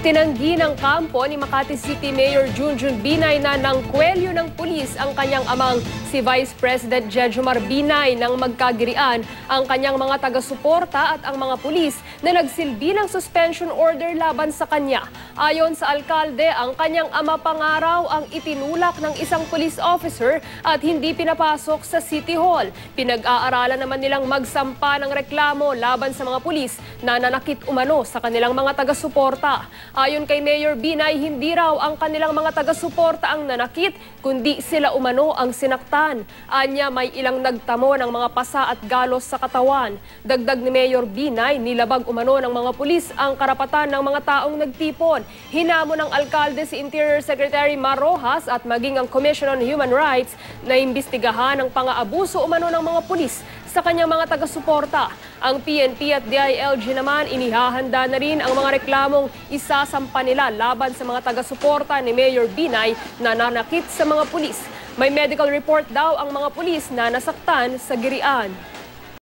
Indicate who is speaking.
Speaker 1: Itinanggi ng kampo ni Makati City Mayor Junjun Binay na nangkwelyo ng pulis ang kanyang amang si Vice President Jejomar Binay nang magkagirian ang kanyang mga taga-suporta at ang mga pulis na nagsilbi ng suspension order laban sa kanya. Ayon sa alkalde, ang kanyang ama pangaraw ang itinulak ng isang police officer at hindi pinapasok sa City Hall. Pinag-aaralan naman nilang magsampa ng reklamo laban sa mga pulis na nanakit umano sa kanilang mga taga-suporta. Ayon kay Mayor Binay, hindi raw ang kanilang mga taga-suporta ang nanakit, kundi sila umano ang sinaktan. Anya, may ilang nagtamo ng mga pasa at galos sa katawan. Dagdag ni Mayor Binay, nilabag umano ng mga pulis ang karapatan ng mga taong nagtipon. Hinamon ng alkalde si Interior Secretary Mar Rojas at maging ang Commission on Human Rights na imbestigahan ang pang-aabuso umano ng mga pulis sa kanyang mga taga-suporta. Ang PNP at DILG naman inihahanda na rin ang mga reklamong isasampa nila laban sa mga taga-suporta ni Mayor Binay na nanakit sa mga pulis. May medical report daw ang mga pulis na nasaktan sa girian.